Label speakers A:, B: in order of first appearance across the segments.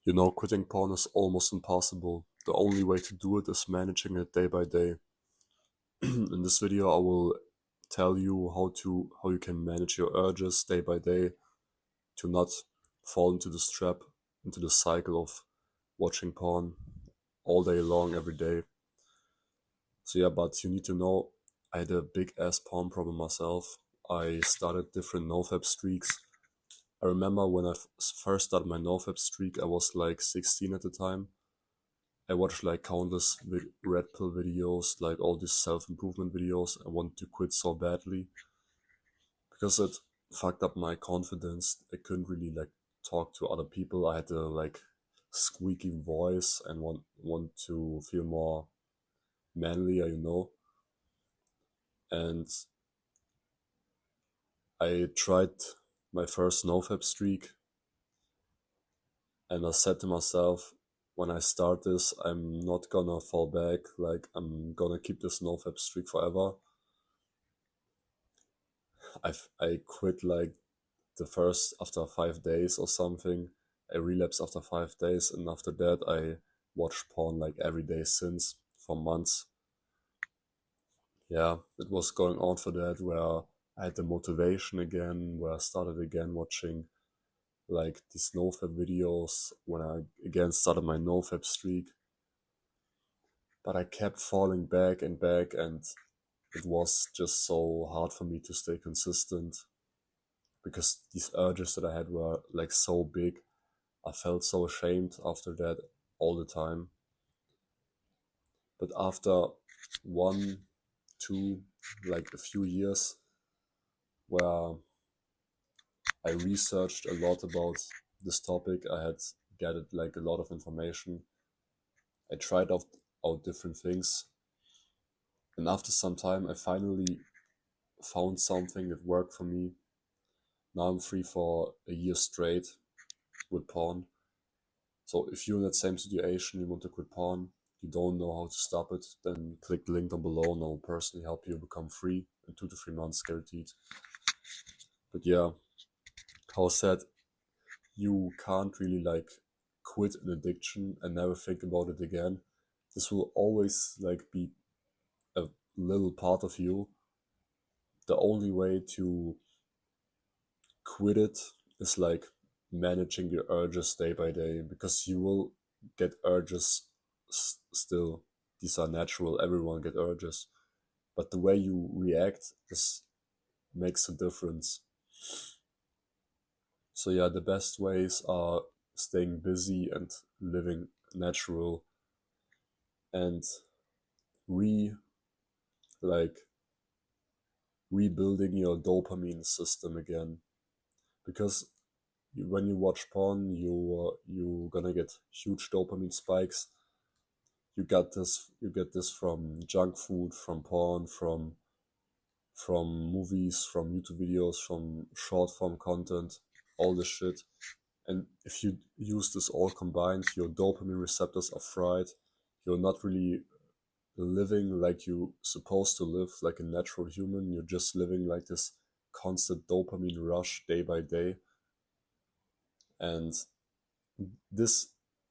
A: Quitting porn is almost impossible. The only way to do it is managing it day by day. In this video, I will tell you how you can manage your urges day by day to not fall into this trap, into the cycle of watching porn all day long, every day. So yeah, but you need to know I had a big ass porn problem myself. I started different nofap streaks. I remember when I first started my nofap streak, I was like 16 at the time. I watched like countless red pill videos, like all these self-improvement videos. I wanted to quit so badly because it fucked up my confidence. I couldn't really like talk to other people. I had a like squeaky voice and want to feel more manlier. And I tried my first nofap streak, and I said to myself, when I start this, I'm not gonna fall back. Like I'm gonna keep this nofap streak forever. I quit like the first after 5 days or something. I relapsed after 5 days, and after that I watched porn like every day since for months. Yeah, it was going on for that where I had the motivation again, where I started again watching like these nofap videos when I again started my nofap streak. But I kept falling back and back, and it was just so hard for me to stay consistent because these urges that I had were like so big. I felt so ashamed after that all the time. But after one, two, like a few years where I researched a lot about this topic, I had gathered like a lot of information. I tried out different things. And after some time, I finally found something that worked for me. Now I'm free for a year straight with porn. So if you're in that same situation, you want to quit porn, you don't know how to stop it, then click the link down below and I'll personally help you become free in 2 to 3 months guaranteed. But yeah, how said, you can't really like quit an addiction and never think about it again. This will always like be a little part of you. The only way to quit it is like managing your urges day by day, because you will get urges still. These are natural, everyone get urges, but the way you react is makes a difference. So yeah, the best ways are staying busy and living natural and re like rebuilding your dopamine system again, because when you watch porn, you gonna get huge dopamine spikes. You get this from junk food, from porn, from movies, from YouTube videos, from short form content, all this shit. And if you use this all combined, your dopamine receptors are fried. You're not really living like you supposed to live, like a natural human. You're just living like this constant dopamine rush day by day. And this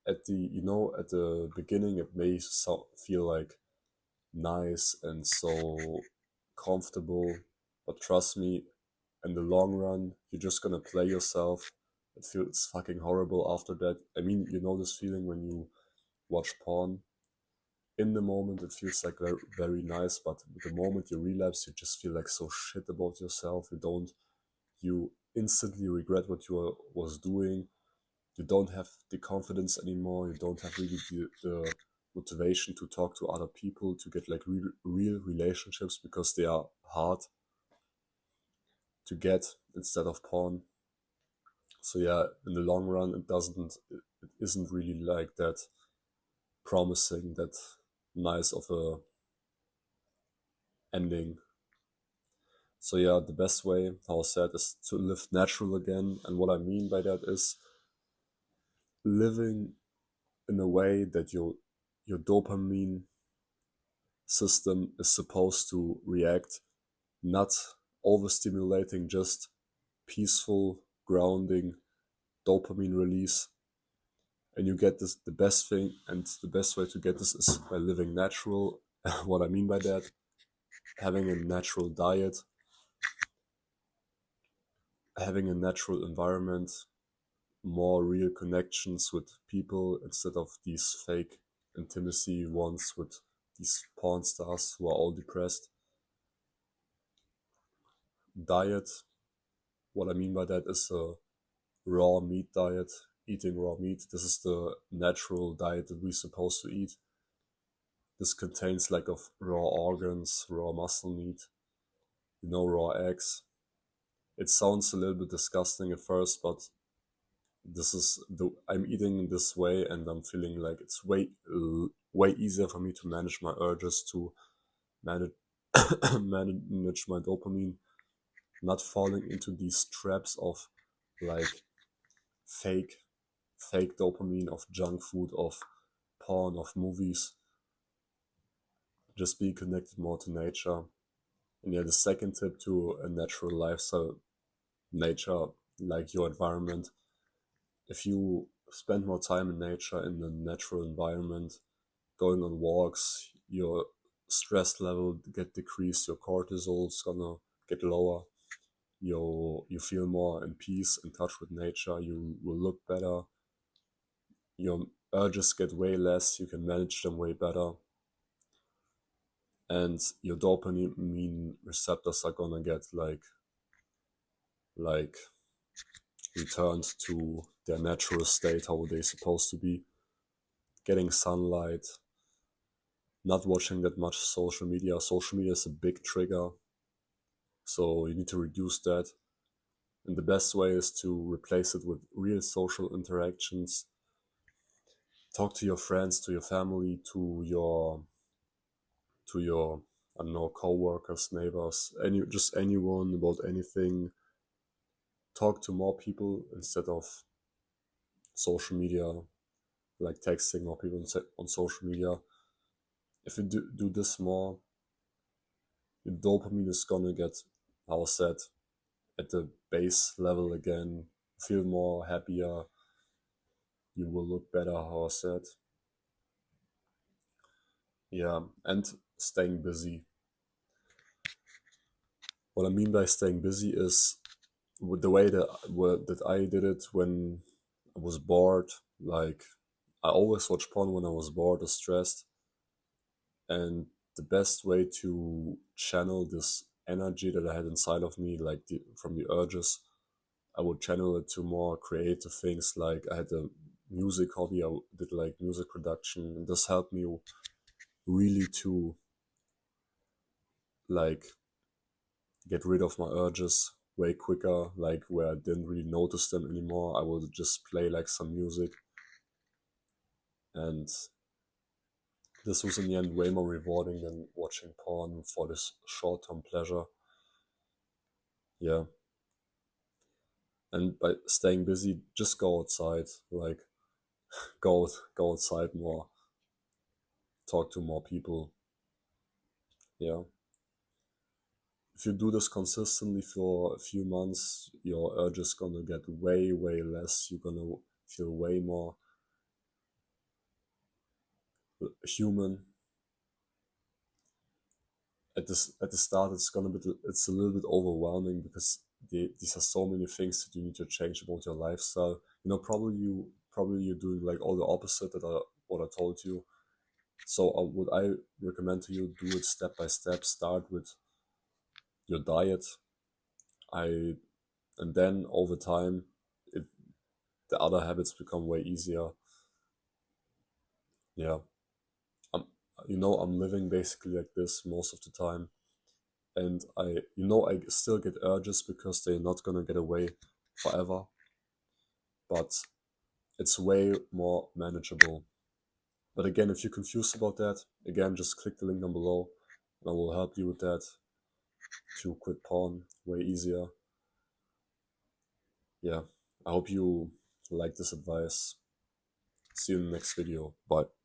A: at the beginning it may feel like nice and so comfortable, but trust me, in the long run you're just gonna play yourself. It feels fucking horrible after that. I mean, this feeling when you watch porn. In the moment it feels like very, very nice, but the moment you relapse you just feel like so shit about yourself. You instantly regret what you was doing. You don't have the confidence anymore. You don't have really the motivation to talk to other people, to get like real relationships, because they are hard to get instead of porn. So yeah, in the long run it isn't really like that promising, that nice of a ending. So yeah, the best way, how I said, is to live natural again. And what I mean by that is living in a way that your dopamine system is supposed to react, not overstimulating, just peaceful, grounding dopamine release. And you get this, the best thing and the best way to get this is by living natural. What I mean by that, having a natural diet, having a natural environment, more real connections with people instead of these fake intimacy ones with these porn stars who are all depressed. Diet, what I mean by that is a raw meat diet, eating raw meat. This is the natural diet that we're supposed to eat. This contains like of raw organs, raw muscle meat, raw eggs. It sounds a little bit disgusting at first, but this is I'm eating in this way, and I'm feeling like it's way easier for me to manage my urges, to manage manage my dopamine, not falling into these traps of like fake fake dopamine, of junk food, of porn, of movies. Just be connected more to nature. And yeah, the second tip to a natural lifestyle, nature, like your environment. If you spend more time in nature, in the natural environment, going on walks, your stress level get decreased, your cortisol's gonna get lower, you feel more in peace, in touch with nature, you will look better, your urges get way less, you can manage them way better, and your dopamine receptors are gonna get like returned to their natural state, how they're supposed to be. Getting sunlight, not watching that much social media. Social media is a big trigger, so you need to reduce that. And the best way is to replace it with real social interactions. Talk to your friends, to your family, to your I don't know, co-workers, neighbors, just anyone about anything. Talk to more people instead of social media, like texting more people on social media. If you do this more, your dopamine is gonna get, how I said, at the base level again, feel more happier, you will look better, how I said. Yeah, and staying busy. What I mean by staying busy is with the way that I did it when I was bored. Like, I always watch porn when I was bored or stressed, and the best way to channel this energy that I had inside of me, like from the urges, I would channel it to more creative things. Like, I had a music hobby, I did like music production, and this helped me really to like get rid of my urges way quicker, like where I didn't really notice them anymore. I would just play like some music, and this was in the end way more rewarding than watching porn for this short-term pleasure. Yeah, and by staying busy, just go outside, like go outside more, talk to more people. Yeah, if you do this consistently for a few months, your urge is gonna get way less. You're gonna feel way more human. At the start, it's a little bit overwhelming because these are so many things that you need to change about your lifestyle. Probably you're doing like all the opposite that what I told you. So would I recommend to you, do it step by step. Start with your diet. I and then over time, it the other habits become way easier. Yeah, I'm I'm living basically like this most of the time, and I still get urges because they're not gonna get away forever, but it's way more manageable. But again, if you're confused about that, again, just click the link down below, and I will help you with that to quit porn way easier. Yeah, I hope you like this advice. See you in the next video. Bye.